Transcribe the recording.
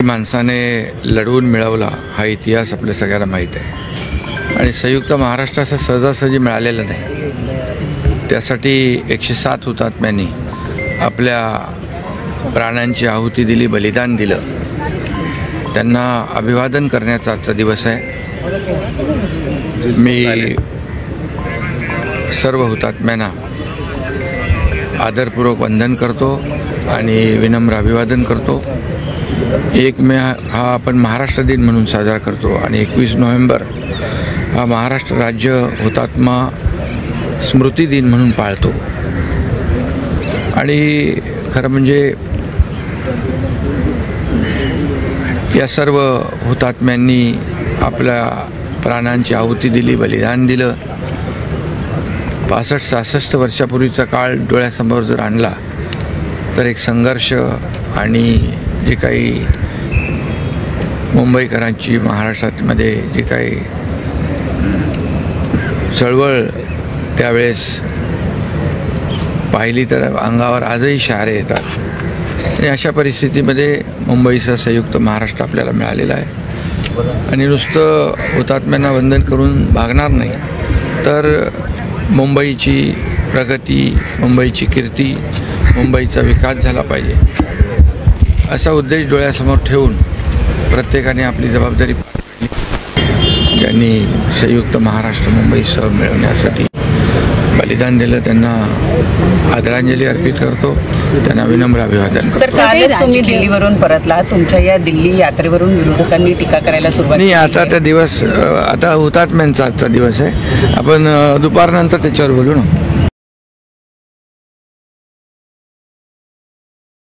माणसाने लढवून मिळवला हा इतिहास आपल्या सगळ्यांना माहीत आहे आणि संयुक्त महाराष्ट्र असं सहजासहजी मिळालेलं नाही। त्यासाठी 107 हुतात्म्यांनी आपल्या प्राणांची आहुती दिली, बलिदान दिलं। त्यांना अभिवादन करण्याचा आजचा दिवस आहे। मी सर्व हुतात्म्यांना आदरपूर्वक वंदन करतो आणि विनम्र अभिवादन करतो। 1 मे हा आपण महाराष्ट्र दिन म्हणून साजरा करतो आणि 21 नोव्हेंबर हा महाराष्ट्र राज्य हुतात्मा स्मृती दिन म्हणून पाळतो। आणि खरं म्हणजे या सर्व हुतात्म्यांनी आपल्या प्राणांची आहुती दिली, बलिदान दिलं। 65-66 वर्षापूर्वीचा काळ डोळ्यासमोर जर आणला तर एक संघर्ष आणि जे काही मुंबईकरांची महाराष्ट्रामध्ये जी काही चळवळ त्यावेळेस पाहिली तर अंगावर आजही शहारे येतात। आणि अशा परिस्थितीमध्ये मुंबईचा संयुक्त महाराष्ट्र आपल्याला मिळालेला आहे आणि नुसतं हुतात्म्यांना वंदन करून भागणार नाही, तर मुंबईची प्रगती, मुंबईची कीर्ती, मुंबईचा विकास झाला पाहिजे असा उद्देश डोळ्यासमोर ठेवून प्रत्येकाने आपली जबाबदारी ज्यांनी संयुक्त महाराष्ट्र मुंबईसह मिळवण्यासाठी बलिदान दिलं त्यांना आदरांजली अर्पित करतो, त्यांना विनम्र अभिवादन करतो। सर, कालच तुम्ही दिल्लीवरून परतला, तुमच्या या दिल्ली यात्रेवरून विरोधकांनी टीका करायला सुरुवात नाही। आता त्या दिवस आता हुतात्म्यांचा आजचा दिवस आहे, आपण दुपारनंतर त्याच्यावर बोलू ना।